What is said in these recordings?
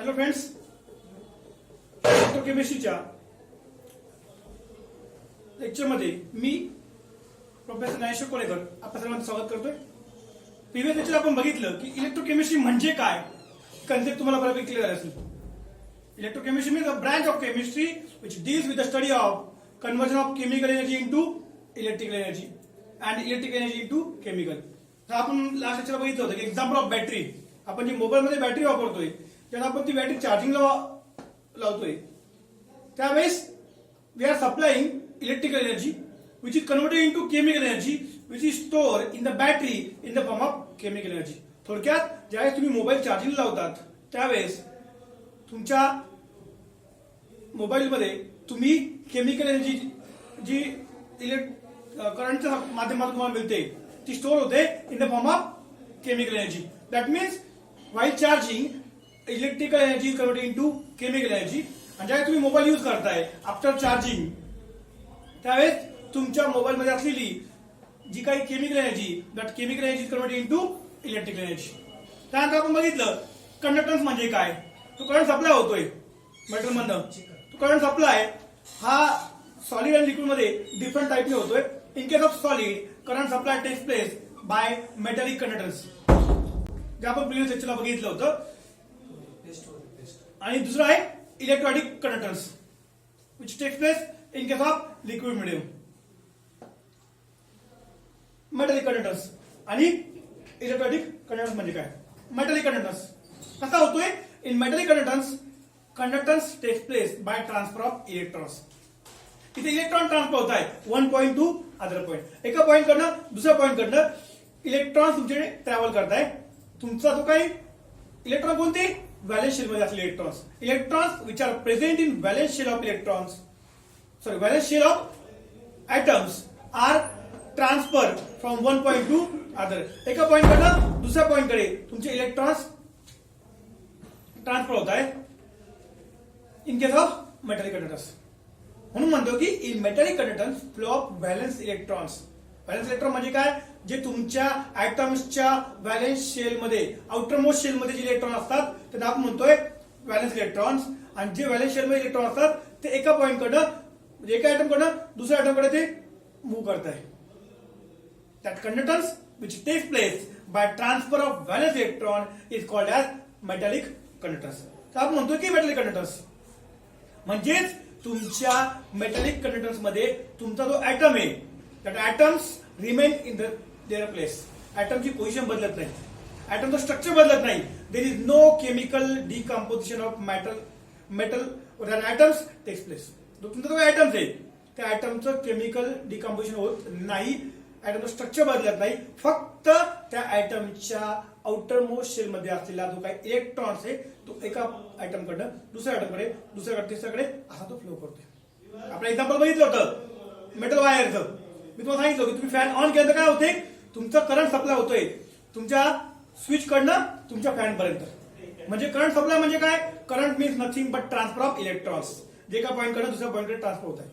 Hello friends, इलेक्ट्रोकेमिस्ट्रीच्या लेक्चरमध्ये मी professor Dnyaneshwar Kolekar आपल्या सर्वांचं स्वागत करतोय. प्रिव्हियस लेक्चर आपण बघितलं की इलेक्ट्रोकेमिस्ट्री म्हणजे काय, कन्सेप्ट तुम्हाला बऱ्यापैकी क्लिअर झाला असेल. Electrochemistry means a branch of chemistry which deals with the study of conversion of chemical energy into electrical energy and electric energy into chemical. तर आपण लास्ट लेक्चरला बघितलं होतं की एक्झाम्पल ऑफ बॅटरी. आपण जी मोबाईलमध्ये बॅटरी वापरतोय जेव्हा आपण ती बॅटरी चार्जिंगला लावतोय त्यावेळेस we are supplying electrical energy which is converted into chemical energy which is store in the battery in the form of chemical energy. थोडक्यात ज्यावेळेस तुम्ही मोबाईल चार्जिंगला लावतात त्यावेळेस तुमच्या मोबाईलमध्ये तुम्ही केमिकल एनर्जी जी करंटच्या माध्यमातून तुम्हाला मिळते ती स्टोर होते in the form of chemical energy. That means while charging electrical energy is converted into chemical energy. आणि ज्यावेळेस तुम्ही मोबाईल यूज करताय आफ्टर चार्जिंग त्यावेळेस तुमच्या मोबाईल मध्ये असलेली जी काही chemical energy that chemical energy is converted into electrical energy. त्यानंतर आपण बघितलं कंडक्टन्स म्हणजे काय. तो करंट सप्लाय होतोय मेटल मधनं. तो करंट सप्लाय हा सॉलिड आणि लिक्विड मध्ये डिफरंट टाईपने होतोय. In case of solid current supply takes place by metallic conductance जे आपण प्रिव्हियस लेक्चरला बघितलं होतं. आणि दुसरं आहे electronic conductance which takes place in case of liquid medium. Metallic conductance आणि इलेक्ट्रॉनिक कंडक्टन्स म्हणजे काय. मेटॅलिक कंडक्टन्स कसा होतोय. In metallic conductance takes place by transfer of electrons. इथे इलेक्ट्रॉन ट्रान्सफर होत आहे one point to other point. एका point कडनं दुसऱ्या पॉइंट कडनं इलेक्ट्रॉन तुमचे ट्रॅव्हल करताय. तुमचा जो काही इलेक्ट्रॉन कोणते व्हॅलेन्स शेल मध्ये असलेले electrons which are present in valence shell of valence shell of atoms are transfer from one point to other. एका पॉइंट कडनं दुसऱ्या पॉइंट कडे तुमचे इलेक्ट्रॉन्स ट्रान्सफर होत आहे in case of metallic conductance. म्हणून म्हणतो की in metallic conductance flow of valence electrons. Valence electron म्हणजे काय. जे तुमच्या ऍटम्सच्या व्हॅलेन्स शेल मध्ये आउटरमोस्ट शेल मध्ये जे इलेक्ट्रॉन असतात त्यांना आपण म्हणतोय व्हॅलेन्स इलेक्ट्रॉन्स. आणि जे व्हॅलेन्स शेल मध्ये इलेक्ट्रॉन असतात ते एका पॉइंट कडनं म्हणजे एका ऍटम कडनं दुसऱ्या ऍटम कडे ते मूव्ह करत आहे. That conductance which takes place by transfer of valence electron is called as metallic conductance. तर आपण म्हणतोय की मेटॅलिक कंडक्टन्स म्हणजेच तुमच्या मेटॅलिक कंडक्टन्स मध्ये तुमचा जो ऍटम आहे that atoms remain in their place. ऍटमची पोझिशन बदलत नाही, ऍटमचं स्ट्रक्चर बदलत नाही. There is no chemical decomposition of metal atoms takes place. जो तुमचा जो ऍटम्स आहे त्या ऍटमचं केमिकल डिकम्पोजिशन होत नाही, ऍटमचं स्ट्रक्चर बदलत नाही. फक्त त्या ऍटमच्या आउटरमोस्ट शेल मध्ये असलेला जो काही इलेक्ट्रॉन्स आहे तो एका ऍटम कडनं दुसऱ्या ऍटमकडे दुसऱ्याकडे तिसऱ्याकडे असा तो फ्लो करतोय. आपण एक्झाम्पल बघितलं होतं मेटल वायरचं. मी तुम्हाला सांगितलं की तुम्ही फॅन ऑन केलं तर काय होते तुमचा करंट सप्लाय होतोय तुमच्या स्विच कडनं तुमच्या फॅन पर्यंत. म्हणजे करंट सप्लाय म्हणजे काय. Current means nothing but transfer of electrons जे एका पॉइंट कडनं दुसऱ्या पॉइंट कडे ट्रान्सफर होत आहे.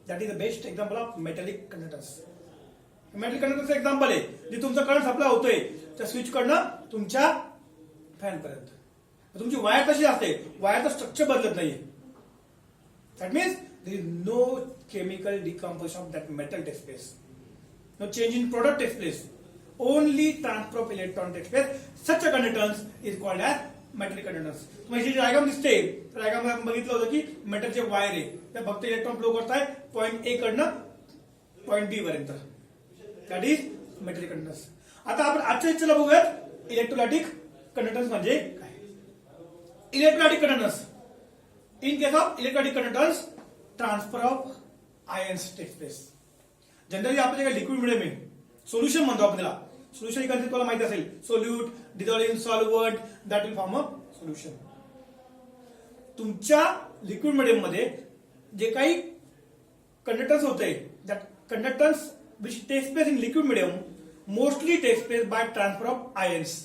That is the best example of metallic conductance. Metallic conductance example आहे जे तुमचा करंट सप्लाय होतोय त्या स्विच कडनं तुमच्या फॅन पर्यंत. तुमची वायर कशी असते, वायरचं स्ट्रक्चर बदलत नाहीये. That means there is no chemical decomposition of that metal takes place, no change in product takes place, only transfer of electron takes place. Such a conductance is called as metallic conductance. तुम्हाला जी diagram दिसते त्या diagram मध्ये आपण बघितलं होतं की मेटलचे wire आहे त्या फक्त इलेक्ट्रॉन फ्लो करत आहे पॉइंट ए कडनं पॉइंट बी पर्यंत. That is metallic conductance. आता आपण आजच्या लेक्चरला बघूयात इलेक्ट्रोलायटिक कंडक्टन्स म्हणजे काय. Electrolytic conductance in case of electrolytic conductance transfer of ions takes place. Generally आपल्या जे लिक्विड मिडियम आहे सोल्युशन म्हणतो आपण त्याला. सोल्युशन ही कन्सेप्ट तुम्हाला माहिती असेल. Solute dissolve in solvent that will form a solution. तुमच्या लिक्विड मिडियम मध्ये जे काही कंडक्टन्स होते that conductance which takes place in liquid medium mostly takes place by transfer of ions.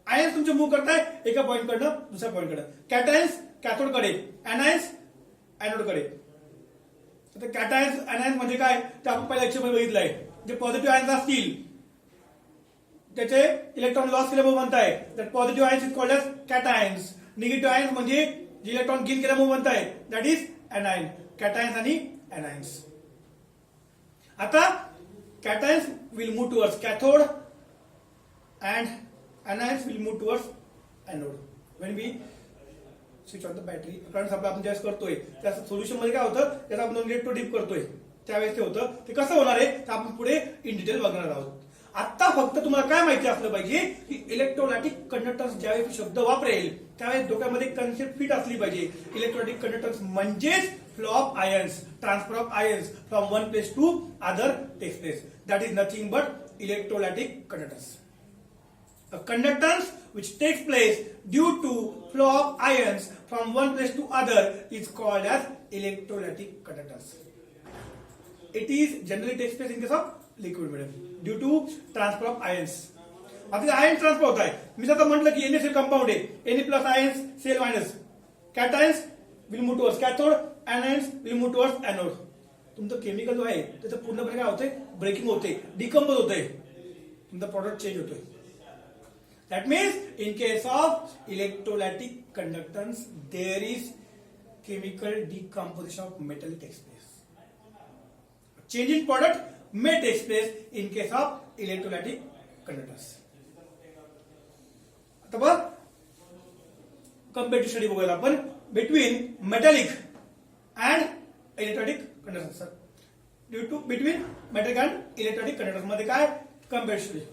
Ions तुमचे मूव्ह करताय एका पॉइंट कडनं दुसऱ्या पॉइंट कडे. कॅटायन्स कॅथोड कडे, अनायन्स एनोड कडे. तर कॅटायन्स अनायन्स म्हणजे काय ते आपण पहिल्या लेक्चर मध्ये बघितलं आहे. जे पॉझिटिव्ह आयन्स असतील त्याचे इलेक्ट्रॉन लॉस केल्यामुळे म्हणताय that positive ions is called as cations negative ions म्हणजे जे इलेक्ट्रॉन गेन केल्यामुळे बनत आहे दॅट इज एनायन, कॅटायन्स आणि एनायन्स. आता cations will move towards cathode and anions will move towards anode. When we switch on the battery current supply आपण ज्यावेळेस करतोय त्या सोल्युशन मध्ये काय होतं, त्यात आपण इलेक्ट्रो डिप करतोय त्यावेळेस ते होतं. ते कसं होणार आहे ते आपण पुढे इन डिटेल बघणार आहोत. आता फक्त तुम्हाला काय माहिती असलं पाहिजे की इलेक्ट्रोलॅटिक कंडक्टन्स ज्यावेळेस शब्द वापरेल त्यावेळेस डोक्यामध्ये कन्सेप्ट फिट असली पाहिजे. इलेक्ट्रोलॅटिक कंडक्टन्स म्हणजेच flow of ions, transfer of ions from one place to other takes place. That is nothing but electrolytic conductance. A conductance which takes place due to flow of ions from one place to other is called as electrolytic conductance. It is generally takes place in case of liquid medium due to transfer of ions. आता ion transfer होत आहे. मी जर म्हटलं की NaCl compound आहे, Na plus ions Cl minus, cations will move towards cathode, anions will move towards anode. तुमचं chemical जो आहे त्याचं पूर्णपणे काय होतंय, ब्रेकिंग होते, डिकंपोज होतंय, तुमचा प्रॉडक्ट चेंज होतोय. That means in case of electrolytic conductance, there is chemical decomposition of metal takes place. Change in product may take place in case of electrolytic conductance. आता बघ कंपेरेटिव्ह स्टडी बघूया आपण between metallic and electrolytic conductance. Between metallic and electrolytic conductance मध्ये काय comparative study.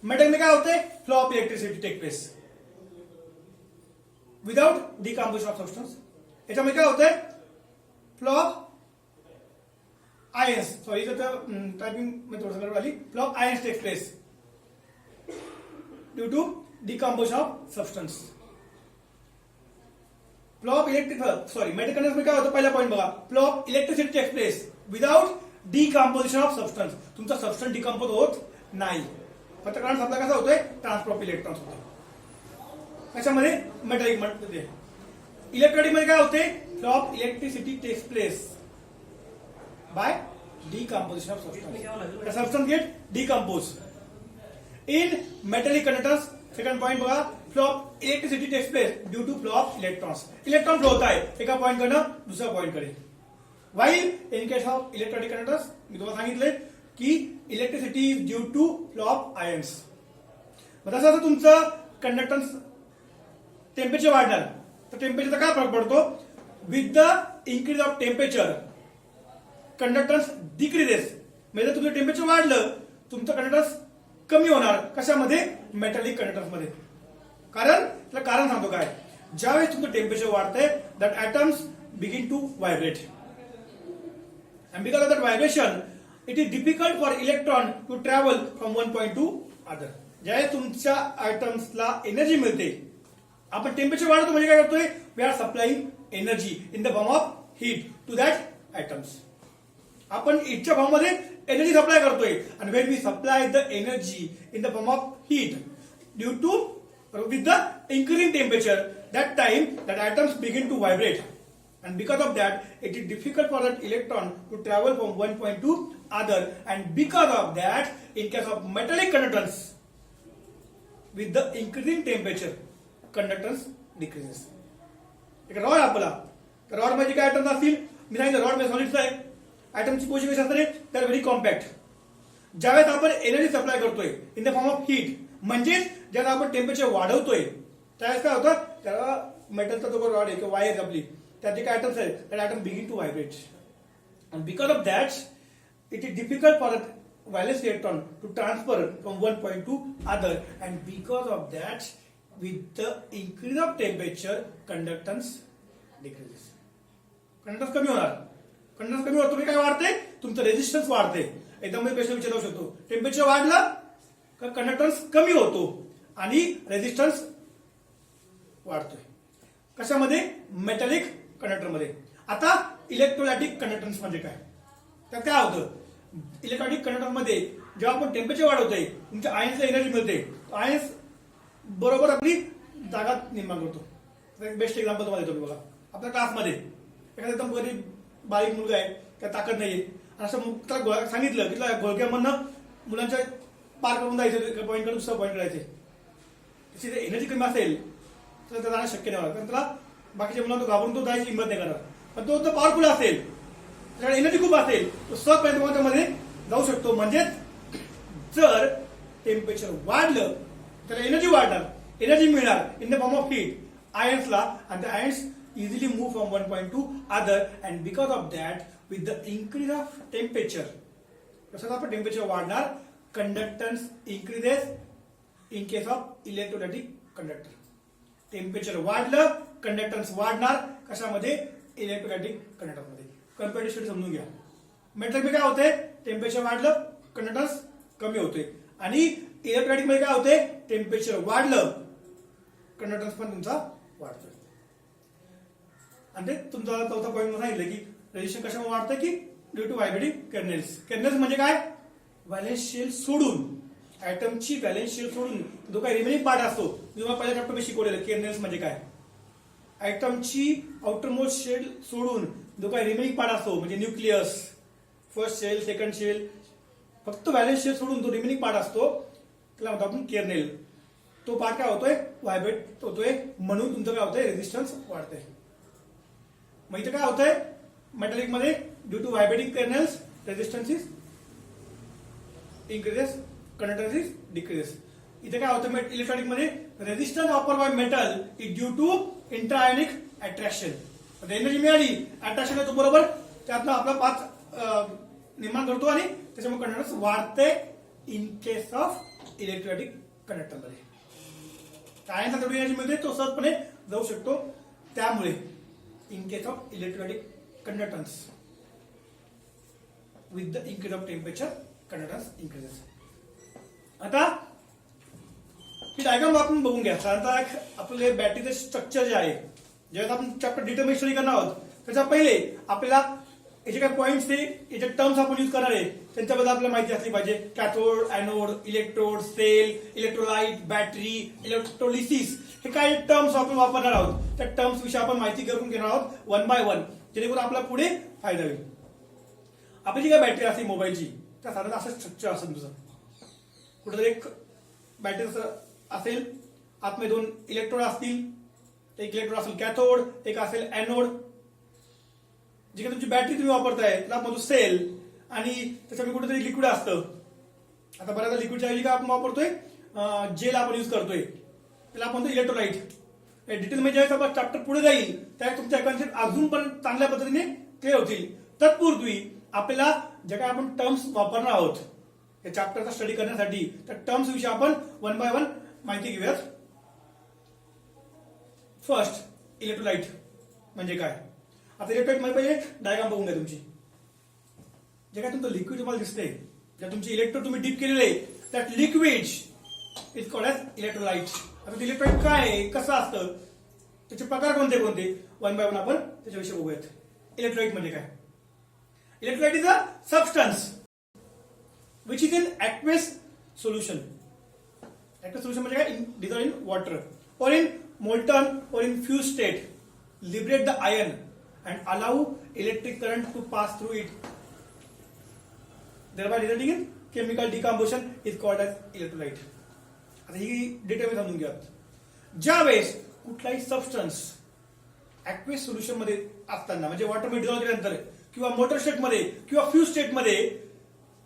Metal में क्या होता है, flow of electricity take place without decomposition of substance. याच्यामध्ये काय होत आहे, flow of ions, sorry typing में थोड़ा सा वाली, flow of ions take place due to decomposition of substance. Flow of electric, sorry metal conductance में क्या होता है, पहला पॉइंट बघा, flow of electricity take place without decomposition of substance. तुमचा सबस्टन्स डिकम्पोज होत नाही, फक्त करंट सप्लाय कसा होतोय, ट्रान्सफर ऑफ इलेक्ट्रॉन्स होतोय. त्याच्यामध्ये मेटॅलिक मध्ये. इलेक्ट्रोलिक मध्ये काय होते, flow of electricity takes place by decomposition of substance. The substance get decompose. In metallic conductance second point बघा, flow of electricity takes place due to flow of electrons. Electron flow होत आहे एका point कडनं दुसऱ्या point कडे. While in case of electrolytic conductance मी तुम्हाला सांगितले की electricity is due to flow of ions. मग जसं तुमचं कंडक्टन्स टेम्परेचर वाढणार तर टेम्परेचरचा काय फरक पडतो, with the increase of temperature conductance decreases. म्हणजे तुमचं टेम्परेचर वाढलं तुमचं कंडक्टन्स कमी होणार. कशामध्ये, मेटॅलिक कंडक्टन्स मध्ये. कारण त्याला कारण सांगतो काय, ज्यावेळेस तुमचं टेम्परेचर वाढतंय that atoms begin to vibrate and because of that vibration it is difficult for electron to travel from one point to other. ज्यावेळेस तुमच्या आयटम्सला एनर्जी मिळते, आपण टेम्परेचर वाढवतो म्हणजे काय करतोय, we are supplying energy in the form of heat to that items. आपण हीटच्या फॉर्म मध्ये एनर्जी सप्लाय करतोय आणि when we supply the energy in the form of heat due to with the increasing temperature that time that items begin to vibrate. And because of that, it is difficult for that electron to travel from one point to other. And because of that, in case of metallic conductance, with the increasing temperature, conductance decreases. एक rod आपला rod मध्ये काय item असतील, मी सांगितलं rod मध्ये solids आहे, आयटमची position कशी असते, तर व्हेरी कॉम्पॅक्ट. ज्यावेळेस आपण एनर्जी सप्लाय करतोय in the form of heat, म्हणजेच ज्याला आपण टेम्परेचर वाढवतोय त्यावेळेस काय होतं, त्याला मेटलचा जो रॉड आहे किंवा वायर आपली त्यात जे काय आयटम्स आहेत that item begin to vibrate. And because of that it is difficult for valence electron to transfer from one point to other. And because of that with the increase of temperature conductance decreases. Conductance कमी होणार. Conductance कमी होतो काय वाढते, तुमचं resistance वाढते. एकदम प्रश्न विचारू शकतो, टेम्परेचर वाढलं का कंडक्टन्स कमी होतो आणि रेजिस्टन्स वाढतोय. कशामध्ये, मेटॅलिक कंडक्टर मध्ये. आता इलेक्ट्रोलॅटिक कंडक्टन्स म्हणजे काय, तर काय होतं, इलेक्ट्रॉनिक कंडक्टर मध्ये जेव्हा आपण टेम्परेचर वाढवतोय तुमच्या आयन्सला एनर्जी मिळते, आयन्स बरोबर आपली जागा निर्माण करतो. बेस्ट एक्झाम्पल तुम्हाला देतो बघा. आपल्या क्लासमध्ये एखादा एकदम गरीब बारीक मुलगा आहे, त्या ताकद नाहीये, असं त्याला सांगितलं की त्याला घोळक्यामधनं मुलांच्या पार करून जायचं, पॉईंट कडून दुसऱ्या पॉईंट करायचे. त्याची एनर्जी कमी असेल तर जाणं शक्य नाही होणार, कारण त्याला बाकीच्या मुलांना तो घाबरून तो जायची हिंमत नाही करणार. पण तो पॉवरफुल असेल, त्याच्याकडे एनर्जी खूप असेल, तो सहजपणे त्यामध्ये जाऊ शकतो. म्हणजेच जर टेम्परेचर वाढलं त्याला एनर्जी वाढणार, एनर्जी मिळणार in the form of heat आयन्सला, आणि ते ions easily move from one point to other. And because of that with the increase of temperature, कसं आपण टेम्परेचर वाढणार, conductance increases in case of electrostatic conductor. Temperature वाढलं conductance वाढणार, कशामध्ये, electrostatic कंडक्टरमध्ये. कम्पॅरेटिव्ह समजून घ्या. मेटल मध्ये काय होते, टेम्परेचर वाढलं कंडक्टन्स कमी होते, आणि इलेक्ट्रोस्टॅटिक मध्ये काय होते, टेम्परेचर वाढलं कंडक्टन्स पण तुमचा वाढतोय. आणि ते तुमचा चौथा पॉईंट सांगितलं की रेडिएशन कशामुळे वाढतं, की ड्यू टू व्हायब्रेटिंग केर्नेल्स. केर्नेल्स म्हणजे काय, व्हॅलेन्स शेल सोडून, ऍटमची व्हॅलेन्स शेल सोडून जो काही रिमेनिंग पार्ट असतो, मी तुम्हाला पहिल्या चॅप्टर मध्ये शिकवलेलं केर्नेल्स म्हणजे काय. ऍटमची आउटरमोस्ट शेल सोडून जो काही रिमेनिंग पार्ट असतो, म्हणजे nucleus, first shell, second shell, फक्त व्हॅलेन्स शेल सोडून जो रिमेनिंग पार्ट असतो त्याला म्हणतो आपण केर्नेल. तो पार्ट काय होतोय, व्हायब्रेट होतोय, म्हणून तुमचं काय होतंय, रेझिस्टन्स वाढतंय. मग इथं काय होतंय, मेटॅलिक मध्ये due to vibrating kernels resistance is increases, conductance is decreases. इथे काय होतं इलेक्ट्रॉनिक मध्ये, resistance offer by metal is due to interionic attraction. Energy मिळाली, अट्रॅक्शन येतो बरोबर, त्यातनं आपला पाथ निर्माण करतो आणि त्याच्यामुळे कंडक्टन्स वाढते in case of electrostatic conductor मध्ये. आयनचा तेवढी एनर्जी मिळते, तो सहजपणे जाऊ शकतो. त्यामुळे in case of electrostatic conductance with the increase of temperature conductance increases. आता ही डायग्राम आपण बघून घ्या. साधारणतः आपले बॅटरीचे स्ट्रक्चर जे आहे, जेव्हा आपण चॅप्टर डिटेल स्टडी करणार आहोत, त्याच्या पहिले आपल्याला याचे काय पॉईंट्स ते याचे टर्म्स आपण यूज करणार आहे त्यांच्याबद्दल आपल्याला माहिती असली पाहिजे. Cathode, anode, electrode, cell, electrolyte, battery, electrolysis, हे काही टर्म्स आपण वापरणार आहोत. त्या टर्म्स विषयी आपण माहिती करून घेणार आहोत वन बाय वन, जेणेकरून आपल्याला पुढे फायदा होईल. आपली जी काय बॅटरी असते मोबाईलची, त्या साधारण असं स्ट्रक्चर असेल तुझं. कुठेतरी एक बॅटरी असेल, आतमध्ये दोन इलेक्ट्रोड असतील, एक इलेक्ट्रोड असेल कॅथोड, एक असेल एनोड. जी काही तुमची बॅटरी तुम्ही वापरताय त्याला आपण सेल, आणि त्याच्यामध्ये कुठेतरी लिक्विड असतं. आता बऱ्याचदा लिक्विडच्या ऐवजी काय आपण वापरतोय, जेल आपण यूज करतोय, त्याला आपण म्हणतो इलेक्ट्रोलाइट. डिटेल मध्ये ज्यावेळेस आपण चॅप्टर पुढे जाईल त्यावेळेस तुमच्या कन्सेप्ट अजून पण चांगल्या पद्धतीने क्लिअर होतील. तत्पूर्वी आपल्याला ज्या काही आपण टर्म्स वापरणार आहोत या चॅप्टरचा स्टडी करण्यासाठी, त्या टर्म्स विषयी आपण वन बाय वन माहिती घेऊयात. फर्स्ट, इलेक्ट्रोलाइट म्हणजे काय. आता इलेक्ट्रोलाइट मध्ये पहिले डायग्राम बघून घ्या तुमची. जे काय तुमचं लिक्विड तुम्हाला दिसते, ज्या तुमची इलेक्ट्रोड तुम्ही डीप केलेले, that liquid is called as electrolyte. आता इलेक्ट्रोलाइट काय आहे, कसं असतं, त्याचे प्रकार कोणते कोणते, वन बाय वन आपण त्याच्याविषयी बघूयात. इलेक्ट्रोलाइट म्हणजे काय. Electrolyte is a substance which is in aqueous solution. Aqueous solution म्हणजे काय, dissolved in water or in molten or in fused state, liberate the ion and allow electric current to pass through it, thereby resulting in chemical decomposition is called as electrolyte. आता ही detail समजून घ्या. ज्यावेळेस कुठलाही substance aqueous solution मध्ये असताना, म्हणजे water मध्ये dissolve केल्यानंतर किंवा मोटर स्टेट मध्ये किंवा फ्यूज स्टेट मध्ये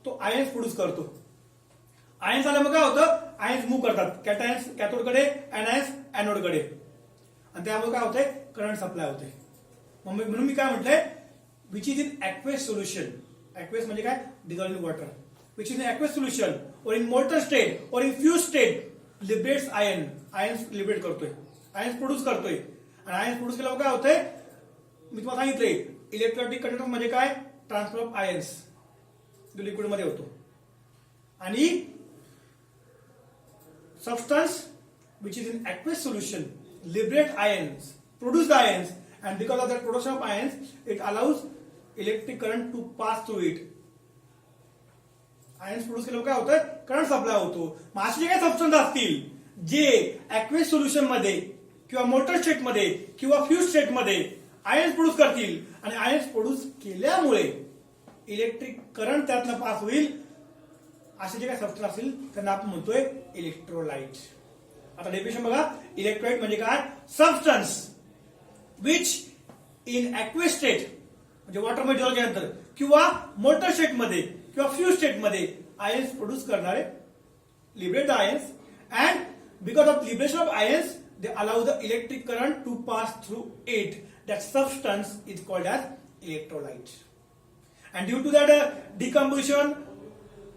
तो आयन्स प्रोड्यूस करतो. आयन्स आल्यामुळे काय होतं, आयन्स मूव्ह करतात, कॅटायन्स कॅथोडकडे, एनायन्स एनोडकडे, आणि त्यामुळे काय होतंय, करंट सप्लाय होते. म्हणून मी काय म्हटलंय, which is in aqueous solution. Aqueous म्हणजे काय, dissolved in water. Which is in aqueous solution और इन मोटर स्टेट और in fuse state liberates ion. Ions liberate करतोय, आयन्स प्रोड्यूस करतोय, आणि आयन्स प्रोड्यूस केल्यामुळे काय होतंय, मी तुम्हाला सांगितलंय इलेक्ट्रोलाइटिक कंडक्टर म्हणजे काय, ट्रान्सफर ऑफ आयन्स जो लिक्विड मध्ये होतो. आणि substance which is in aqueous solution liberate ions, produce the ions, and because of that production of ions it allows electric current to pass through it. Ions produce केल्यामुळे काय होतं, current supply होतो. मग असे जे काही सबस्टन्स असतील जे aqueous सोल्युशन मध्ये किंवा मोटर स्टेट मध्ये किंवा फ्यूज स्टेट मध्ये आयन्स प्रोड्यूस करतील, आणि आयन्स प्रोड्यूस केल्यामुळे इलेक्ट्रिक करंट त्यातनं पास होईल, असे जे काही सबस्टन्स असतील त्यांना आपण म्हणतोय इलेक्ट्रोलाइट. आता डेफिनेशन बघा, इलेक्ट्रोलाइट म्हणजे काय? सबस्टन्स विच इन ॲक्वे स्टेट म्हणजे वॉटरमध्ये डिझॉल्व्ह केल्यानंतर किंवा मोटर स्टेटमध्ये किंवा फ्यूज स्टेटमध्ये आयन्स प्रोड्यूस करणारे, liberate the ions, and because of liberation of ions they allow the electric current to pass through it. That substance is called as electrolyte. And due to that decomposition,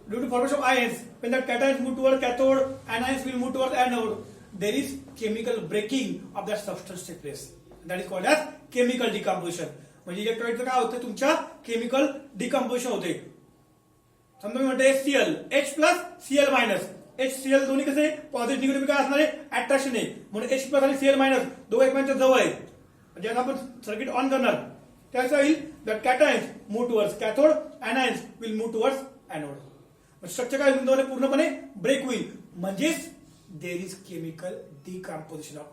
due to formation of ions, when the cations move towards cathode, anions will move towards anode. There is chemical breaking of that substance take place. That is called as chemical decomposition. म्हणजे इलेक्ट्रोलाइटचं काय होतं? तुमच्या chemical decomposition होते. समजा मी म्हणते HCl, H plus Cl minus. HCl दोन्ही कसे positive negative काय असणार आहे? अट्रॅक्शन आहे, म्हणून H प्लस आणि Cl मायनस दोघं एकमेकांच्या जवळ आहे. जेव्हा आपण सर्किट ऑन करणार त्यावेळेस होईल that cations move towards cathode, anions will move towards anode. Structure काय होईल? पूर्णपणे ब्रेक होईल. म्हणजेच there is chemical decomposition of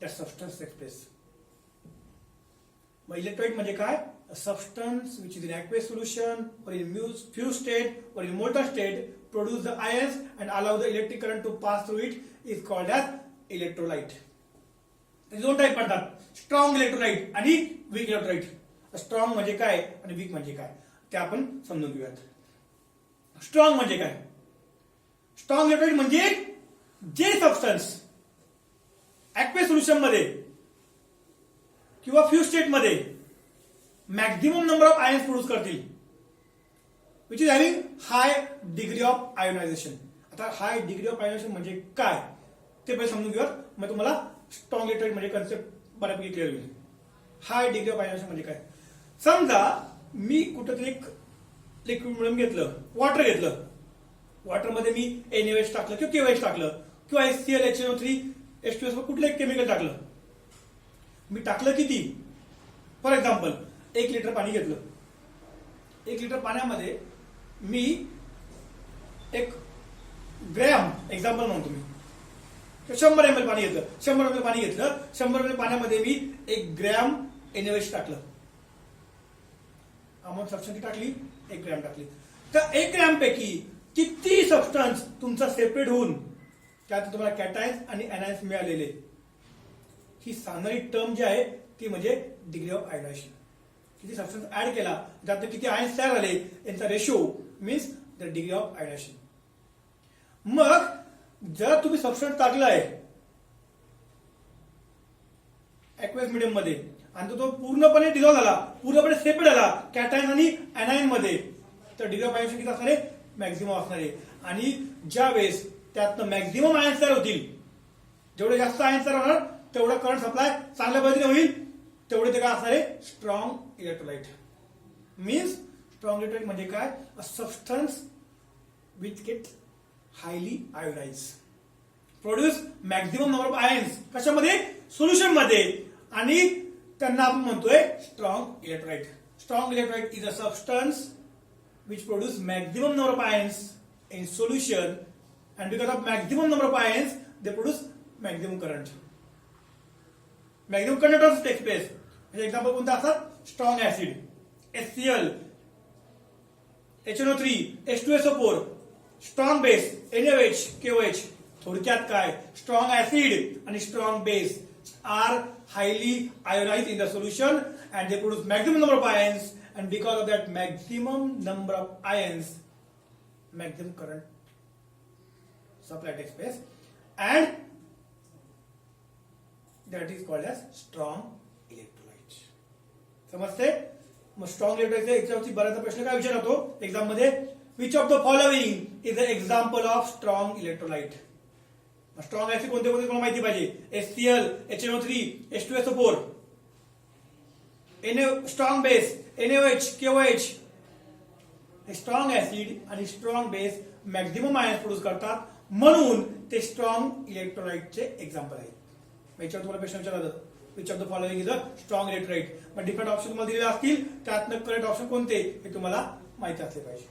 that substance takes place. मग इलेक्ट्रोलाइट म्हणजे काय? A substance which is in aqueous solution or in fused state or in molten state produce the ions and allow the electric current to pass through it is called as electrolyte. त्याचे दोन type पडतात, strong electrolyte आणि weak electrolyte. Strong म्हणजे काय आणि weak म्हणजे काय ते आपण समजून घेऊयात. स्ट्रॉंग म्हणजे काय? स्ट्रॉंग इलेक्ट्रोलाइट म्हणजे जे सबस्टन्स aqueous सोल्युशन मध्ये किंवा फ्यूज स्टेट मध्ये maximum number of ions produce करतील, which is having high degree of ionisation. आता हाय डिग्री ऑफ आयोनायझेशन म्हणजे काय ते पहिले समजून घेऊया, मग तुम्हाला स्ट्रॉंग इलेक्ट्रोलाइट म्हणजे कन्सेप्ट बऱ्यापैकी क्लिअर होईल. हाय डिग्री ऑफ आयोनायझेशन म्हणजे काय? समजा मी कुठेतरी एक लिक्विड मिडियम घेतलं, वॉटर घेतलं, वॉटरमध्ये मी NaOH टाकलं किंवा KOH टाकलं किंवा HCl, HNO3, H2SO कुठलं एक केमिकल टाकलं. मी टाकलं किती? फॉर एक्झाम्पल 1 लिटर पाणी घेतलं. 1 लिटर पाण्यामध्ये मी 1 ग्रॅम एक्झाम्पल म्हणतो मी 100 ml पाणी घेतलं. 100 ml पाणी घेतलं, 100 ml पाण्यामध्ये मी 1 ग्रॅम NaOH टाकलं. अमाऊंट सबस्टन्स टाकली, 1 ग्रॅम टाकली. तर 1 ग्रॅम पैकी किती सबस्टन्स तुमचा सेपरेट होऊन त्यात तुम्हाला कॅटायन्स आणि अनायन्स मिळालेले, ही सांगणारी टर्म जी आहे ती म्हणजे डिग्री ऑफ आयोनायझेशन. किती सबस्टन्स ऍड केला, त्यात किती आयन्स तयार झाले, यांचा ratio means the degree of ionization. मग जर तुम्ही सबस्टन्स टाकलाय ॲक्वेस मीडियम मध्ये आणि तो पूर्णपणे डिझॉल्व्ह झाला, पूर्णपणे सेपरेट झाला कॅटायन आणि अनायन मध्ये, तर डिग्री ऑफ आयोनायझेशन किती असणार आहे? मॅक्झिमम असणार आहे. आणि ज्या वेळेस त्यातनं मॅक्झिमम आयन्स तयार होतील, जेवढे जास्त आयन्स तयार होणार तेवढा करंट सप्लाय चांगल्या पद्धतीने होईल, तेवढे ते काय असणार आहे? Strong electrolyte. Means strong electrolyte म्हणजे काय? A substance which get highly ionize, produce maximum number of ions कशामध्ये? सोल्युशन मध्ये, आणि त्यांना आपण म्हणतोय strong electrolyte. Strong electrolyte is a substance which produce maximum number of ions in solution, and because of maximum number of ions they produce maximum current. Maximum current also takes place. म्हणजे example कोणतं असतात? Strong acid HCl, HNO3, H2SO4, strong base NaOH, KOH. थोडक्यात काय? Strong acid आणि strong base are highly ionized in the solution and they produce maximum number of ions, and because of that maximum number of ions maximum current supply takes place, and that is called as strong electrolyte. समजते? मग strong electrolyte याच्यावरती बऱ्याचदा प्रश्न काय विचारतो exam मध्ये? Which of the following is the example of strong electrolyte? Strong acid कोणते कोणते तुम्हाला माहिती पाहिजे? HCl, HNO3, H2SO4. Strong base NaOH, KOH. Strong acid आणि strong base maximum ions produce करतात, म्हणून ते स्ट्रॉंग इलेक्ट्रोलाइटचे एक्झाम्पल आहेत. याच्यावर तुम्हाला प्रश्न विचारला जातो, which of the following is a strong electrolyte. मग डिफरंट ऑप्शन तुम्हाला दिलेले असतील, त्यातनं करेक्ट ऑप्शन कोणते हे तुम्हाला माहिती असले पाहिजे.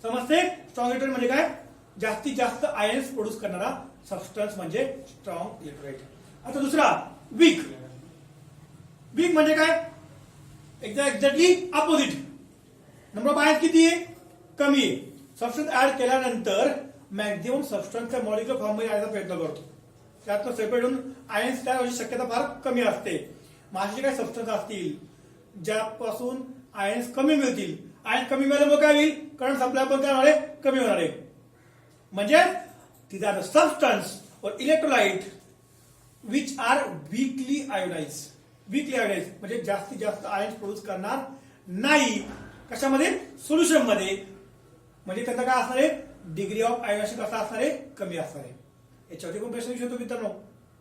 समजते? स्ट्रॉंग इलेक्ट्रोलाइट म्हणजे काय? जास्तीत जास्त आयन्स प्रोड्यूस करणारा सबस्टन्स म्हणजे स्ट्रॉंग इलेक्ट्रोलाइट. आता दुसरा वीक. वीक म्हणजे काय? Exactly opposite. Number of ions किती आहे? कमी आहे. सबस्टन्स ऍड केल्यानंतर मॅक्झिमम सबस्टन्सच्या मॉलिक्युलर फॉर्ममध्ये आणण्याचा प्रयत्न करतो. त्यातनं सेपरेट होऊन आयन्स तयार होण्याची शक्यता फार कमी असते. असे काही सबस्टन्स असतील ज्यापासून आयन्स कमी मिळतील, आयन्स कमी मिळाल्यामुळे काय होईल, करंट सप्लाय पण काय होणार आहे, कमी होणार आहे. म्हणजे these are the substance or electrolyte which are weakly ionized. Weakly ionize म्हणजे जास्तीत जास्त आयन्स प्रोड्यूस करणार नाही. कशामध्ये, सोल्युशन मध्ये. म्हणजे त्याचा काय असणार आहे, डिग्री ऑफ आयोनायझेशन कसा असणार आहे, कमी असणार आहे. याच्यावरती पण प्रश्न विचारतो मित्रांनो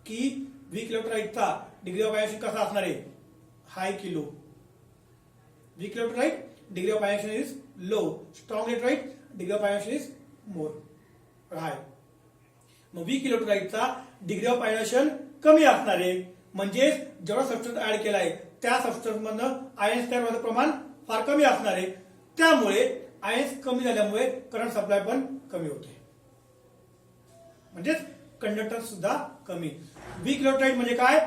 की वीक इलेक्ट्रोलाइटचा डिग्री ऑफ आयोनायझेशन कसा असणार आहे, हाय की low. Weak electrolyte degree of ionisation is low, strong electrolyte degree of ionisation is more high. मग वीक इलेक्ट्रोलाइटचा डिग्री ऑफ आयोनायझेशन कमी असणार आहे. म्हणजे जेवढा सबस्टन्स ऍड केलाय त्या सबस्टन्स मधनं आयन्स तयार होण्याचं प्रमाण फार कमी असणार आहे. त्यामुळे आयन्स कमी झाल्यामुळे करंट सप्लाय पण कमी होते. म्हणजेच कंडक्टन्स सुद्धा कमी. वीक इलेक्ट्रोलाइट म्हणजे काय,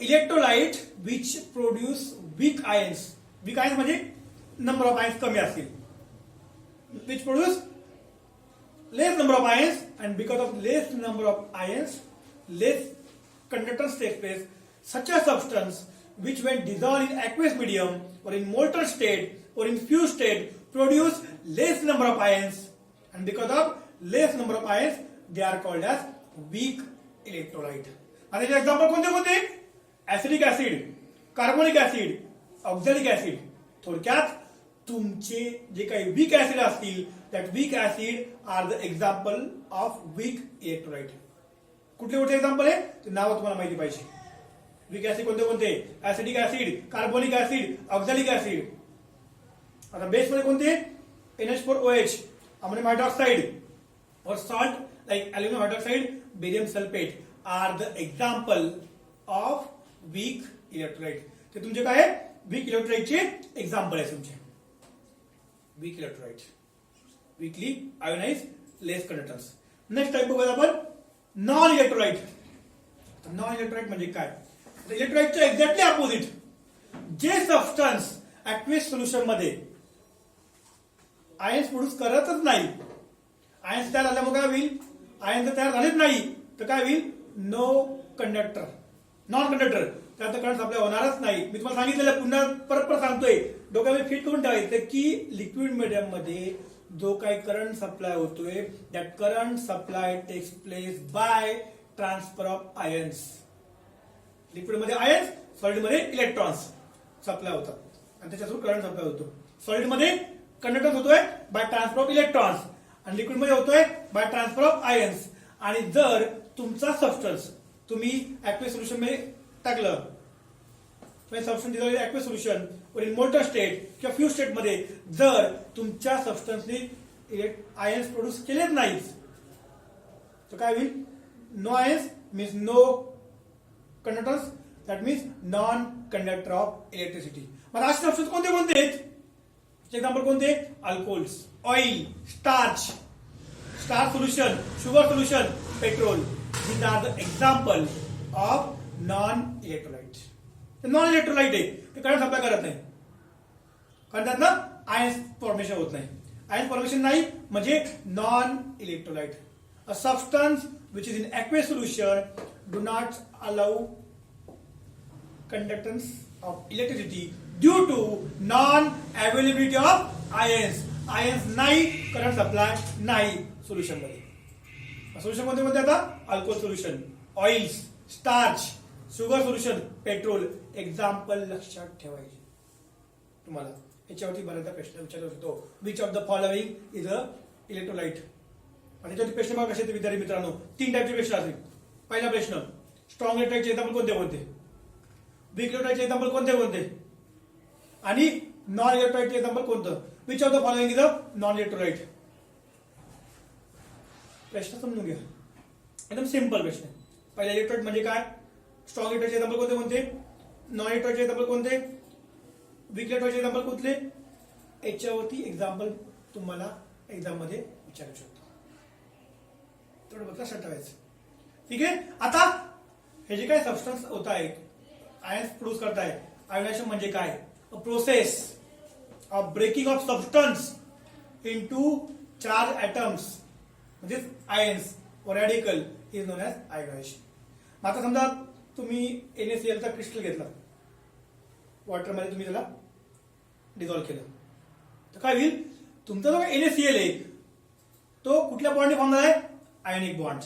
electrolyte which produce weak ions. Weak ions म्हणजे नंबर ऑफ आयन्स कमी असतील, which produce less number of ions, and because of less number of ions, less conductance takes place. Such a substance which when dissolved in aqueous medium or in molten state or in fused state produce less number of ions, and because of less number of ions they are called as weak electrolyte. आता याचे example कोणते कोणते, acidic acid, carbonic acid, oxalic acid. थोडक्यात तुमचे जे काही weak acid असतील that weak acid are the example of weak electrolyte. कुठले कुठले एक्झाम्पल आहे ते नाव तुम्हाला माहिती पाहिजे. वीक ऍसिड कोणते कोणते, acidic acid, carbonic acid, oxalic acid. आता बेस मध्ये कोणते, NH4OH, अमोनियम हायड्रॉक्साइड, और salt like aluminium hydroxide, barium sulphate are the example of weak electrolyte. ते तुमचे काय आहे, वीक इलेक्ट्रोलाइटचे एक्झाम्पल आहे तुमचे. Weak electrolyte, weakly ionize, less conductance. Next type बघूया आपण, नॉन इलेक्ट्रोलाइट. नॉन इलेक्ट्रोलाइट म्हणजे काय, इलेक्ट्रोलाइटच्या एक्झॅक्टली अपोजिट. जे सबस्टन्स ऍक्वियस सोल्युशन मध्ये आयन्स प्रोड्यूस करतच नाही, आयन्स तयार झाल्यामुळे काय होईल, आयन्स तयार झालेच नाही तर काय होईल, नो कंडक्टर, नॉन कंडक्टर, त्यात करंट सप्लाय होणारच नाही. मी तुम्हाला सांगितलेलं, पुन्हा परत सांगतोय, डोक्यामध्ये फिट करून ठेवायचं की लिक्विड मीडियम मध्ये जो काही करंट सप्लाय होतोय that current supply takes place by transfer of ions. Liquid मध्ये आयन्स, सॉलिड मध्ये इलेक्ट्रॉन्स सप्लाय होतात आणि त्याच्यातून करंट सप्लाय होतो. सॉलिड मध्ये कंडक्टन्स होतोय बाय ट्रान्सफर ऑफ इलेक्ट्रॉन्स आणि लिक्विड मध्ये होतोय बाय ट्रान्सफर ऑफ आयन्स. आणि जर तुमचा सबस्टन्स तुम्ही ऍक्वियस सोल्युशन मध्ये टाकलं, सबस्टन्स ऍक्वियस सोल्युशन और इन मोल्टन स्टेट किंवा फ्यूज स्टेट मध्ये जर तुमच्या सबस्टन्सने आयन्स प्रोड्यूस केलेच नाहीत तर काय होईल, no ions means no conductance, that means non conductor of electricity. मग असे सबस्टन्स कोणते कोणते आहेत, एक्झाम्पल कोणते, alcohols, oil, starch, starch solution, sugar solution, petrol. These are the example of non electrolyte. Non electrolyte आहे, ते करंट सप्लाय करत नाही कारण त्यातनं आयन्स फॉर्मेशन होत नाही. आयन्स फॉर्मेशन नाही म्हणजे non electrolyte. A substance which is in aqueous solution do not allow conductance of electricity due to non availability of ions. Ions नाही, करंट सप्लाय नाही सोल्युशन मध्ये. सोल्युशन मध्ये मध्ये आता alcohol solution, oils, starch, sugar solution, petrol. Example लक्षात ठेवायचे तुम्हाला. याच्यावरती बऱ्याचदा प्रश्न विचारला होतो, which of the following is a electrolyte. आणि त्याच्यावरती प्रश्न बघा कसे विद्यार्थी मित्रांनो, 3 टाईपचे प्रश्न असतील. पहिला प्रश्न, स्ट्रॉंग इलेक्ट्रोलाइटचे एक्झाम्पल कोणते कोणते, वीक इलेक्ट्रोलाइटचे एक्झाम्पल कोणते कोणते, आणि नॉन इलेक्ट्रोलाइटचे एक्झाम्पल कोणतं. Which of the following is a non electrolyte. प्रश्न समजून घ्या, एकदम सिंपल प्रश्न. पहिला इलेक्ट्रोलाइट म्हणजे काय, स्ट्रॉंग इलेक्ट्रोलाइटचे एक्झाम्पल कोणते कोणते, नॉन इलेक्ट्रोलाइटचे एक्झाम्पल कोणते, वीक इलेक्ट्रोलाइटचे एक्झाम्पल कुठले. याच्यावरती एक्झाम्पल तुम्हाला एक्झाम मध्ये विचारू शकतो. तेवढं बघ लक्षात ठेवायचं. ठीक आहे. आता हे जे काय सबस्टन्स होत आहे, आयन्स प्रोड्यूस करताय, आयोनायझेशन म्हणजे काय, a process of breaking of substance into charge atoms म्हणजेच आयन्स व radical is known as ionization. आता समजा तुम्ही NaCl चा क्रिस्टल घेतला, वॉटरमध्ये तुम्ही त्याला डिझॉल्व्ह केलं, तर काय होईल, तुमचा जो NaCl आहे तो कुठल्या बॉन्डने फॉर्म झालाय, आयोनिक बॉन्ड.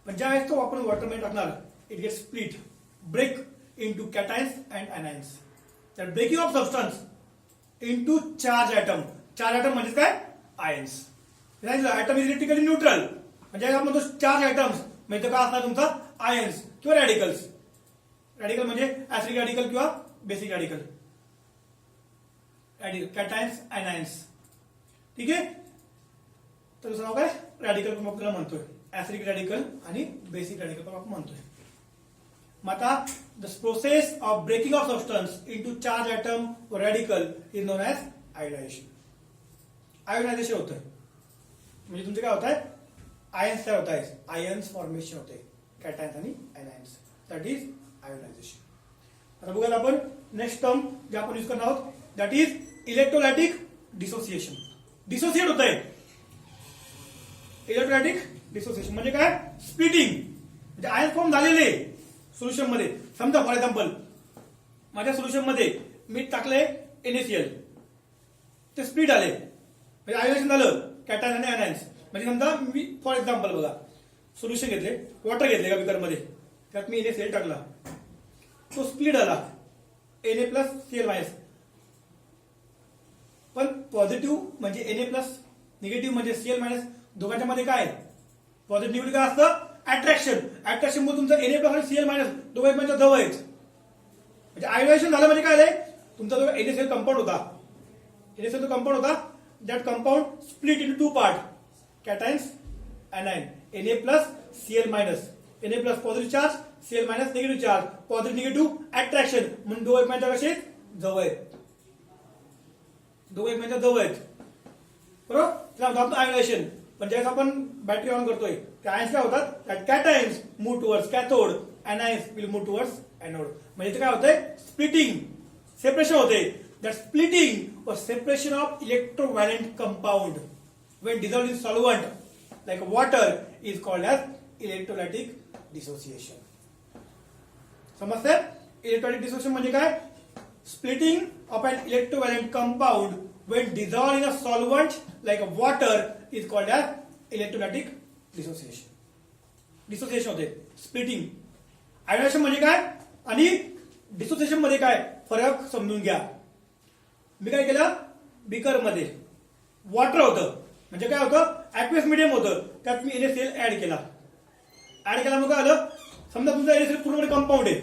पण ज्यावेळेस तो आपण वॉटरमध्ये टाकणार, it get split, break into cations and anions. That breaking of substance into charge atom. Charge atom म्हणजे काय, ions. Atom is electrically neutral, म्हणजे आपण म्हणतो चार्ज ॲटम्स म्हणजे काय असणार तुमचा, आयन्स किंवा रॅडिकल्स. रॅडिकल म्हणजे ऍसिडिक रॅडिकल किंवा बेसिक रॅडिकल. कॅटायन्स अनायन्स. ठीक आहे. तर दुसरं नाव काय, रॅडिकल पण आपल्याला म्हणतोय, ऍसिडिक रॅडिकल आणि बेसिक रॅडिकल पण आपण म्हणतोय. मग आता the process of breaking of substance into charge atom व radical is known as ionisation. Ionisation होतं म्हणजे तुमचे काय होत आहे, आयन्स तयार होत आहे, आयन्स फॉर्मेशन होते, कॅटायन्स आणि अनायन्स. That is ionisation. आता बघूया आपण नेक्स्ट टर्म जे आपण यूज करणार आहोत, that is electrolytic dissociation. Dissociate होत आहे. इलेक्ट्रोलायटिक डिसोसिएशन म्हणजे काय, स्प्लिटिंग, म्हणजे आयन्स फॉर्म झालेले सोल्युशन मध्ये. समजा फॉर एक्झाम्पल माझ्या सोल्युशन मध्ये मीठ टाकले NaCl, ते स्प्लिट आले, म्हणजे आयोनायझेशन झालं, कॅटायन आणि अनायन्स. म्हणजे समजा मी फॉर एक्झाम्पल बघा, सोल्युशन घेतले, वॉटर घेतले का बिकर मध्ये, त्यात मी NaCl टाकला, तो स्प्लिट आला, Na+Cl-. पण पॉझिटिव्ह म्हणजे Na+, निगेटिव्ह म्हणजे Cl-, दोघांच्या मध्ये काय, पॉझिटिव्ह निगेटिव्ह काय असतं, अट्रॅक्शन. अट्रॅक्शन मुळे तुमचं Na+ आणि Cl- दोघं एकमेकांच्या जवळ आहेत. म्हणजे आयोनायझेशन झालं म्हणजे काय आहे, तुमचा जो NaCl कंपाऊंड होता, NaCl जो कंपाऊंड होता, that compound split in 2 part, कॅटायन्स अनायन, Na+Cl-. Na+ positive charge, Cl- negative charge, positive negative attraction, म्हणून दोघं एकमेकांच्या कसे जवळ आहेत, दोघं एकमेकांच्या जवळ आहेत. बरोबर, त्याला म्हणतो आयोनायझेशन. पण ज्यावेळेस आपण बॅटरी ऑन करतोय, त्या आयन्स काय होतात, that cations move towards cathode, anions will move towards anode. म्हणजे काय होतंय, स्प्लिटिंग, सेपरेशन होते. That splitting or separation of electrovalent compound when dissolved in solvent like water is called as electrolytic dissociation. समजते, electrolytic dissociation म्हणजे काय, splitting of an electrovalent compound when dissolved in a solvent like water is called as electrolytic dissociation. Dissociation होते, splitting. Ionisation म्हणजे काय आणि dissociation मध्ये काय फरक समजून घ्या. मी काय केलं, बिकर मध्ये वॉटर होतं, म्हणजे काय होतं, ऍक्वियस मीडियम होतं, त्यात मी NaCl ऍड केला. ऍड केला मग काय आलं, समजा तुमचा NaCl पूर्णपणे कंपाऊंड आहे,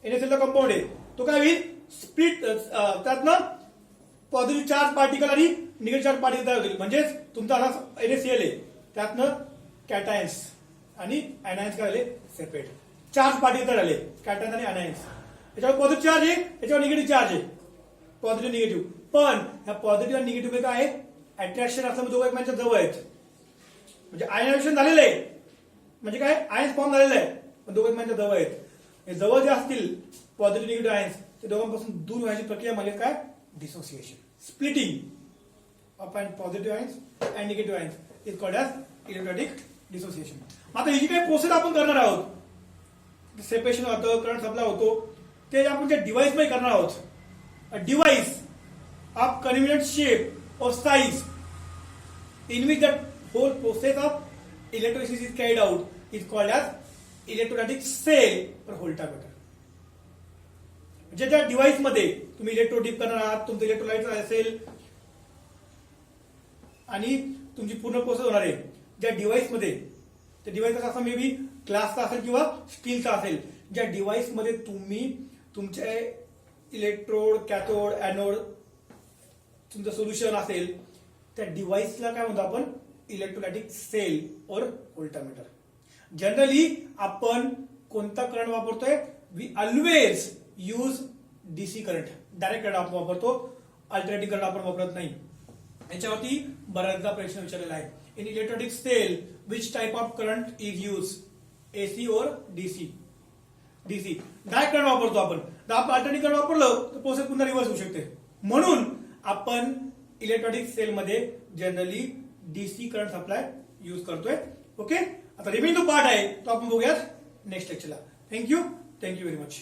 NaCl चा कंपाऊंड आहे, तो काय होईल, स्प्लिट, त्यातनं पॉझिटिव्ह चार्ज पार्टिकल आणि निगेटिव्ह चार्ज पार्टिकल तयार होतील. म्हणजेच तुमचा हा NaCl आहे, त्यातनं कॅटायन्स आणि अनायन्स काय झाले, सेपरेट चार्ज पार्टिकल तयार झाले, कॅटायन्स आणि अनायन्स. याच्यावर पॉझिटिव्ह चार्ज आहे, याच्यावर निगेटिव्ह चार्ज आहे, पॉझिटिव्ह निगेटिव्ह. पण ह्या पॉझिटिव्ह आणि निगेटिव्ह काय आहे, अट्रॅक्शन असल्यामुळे दोघं एकमेकांच्या जवळ आहेत. म्हणजे आयनायझेशन झालेलं आहे, म्हणजे काय, आयन्स फॉर्म झालेला आहे, पण दोघं एकमेकांच्या जवळ आहेत. हे जवळ जे असतील पॉझिटिव्ह निगेटिव्ह आयन्स, ते दोघांपासून दूर व्हायची प्रक्रिया म्हणजे काय, dissociation. Splitting of an positive ions and negative ions is called as electrolytic dissociation. आता ही जी काही प्रोसेस आपण करणार आहोत, सेपरेशन होतं, करंट सप्लाय होतो, ते आपण ज्या डिव्हाइस मध्ये करणार आहोत, a device of convenient shape or size in which the whole process of electrolysis is carried out is called as electrolytic cell or voltammeter. म्हणजे त्या डिव्हाइस मध्ये तुम्ही इलेक्ट्रो डीप करणार आहात, तुमचं इलेक्ट्रोलाइट असेल आणि तुमची पूर्ण प्रोसेस होणार आहे ज्या डिव्हाइस मध्ये, त्या डिव्हाइस असा मे बी ग्लासचा असेल किंवा स्टीलचा असेल, ज्या डिव्हाइस मध्ये तुम्ही तुमचे इलेक्ट्रोड, कॅथोड, एनोड, तुमचं सोल्युशन असेल, त्या डिव्हाइसला काय म्हणतो आपण, इलेक्ट्रोलाइटिक सेल और व्होल्टामीटर. जनरली आपण कोणता करंट वापरतोय, we always use DC current, direct current आपण वापरतो, अल्टरनेटिव्ह करंट आपण वापरत नाही. याच्यावरती बऱ्याचदा प्रश्न विचारलेला आहे, in electrolytic cell which type of current is use, AC और डीसी. डीसी डायरेक्ट करंट वापरतो आपण, तर आपण अल्टरनेटिव्ह करंट वापरलं तर प्रोसेस पुन्हा रिव्हर्स होऊ शकते. म्हणून आपण इलेक्ट्रोलाइटिक सेल मध्ये generally DC current supply use करतोय. ओके, आता रिमेन जो पार्ट आहे तो आपण बघूयात नेक्स्ट लेक्चरला. Thank you very much.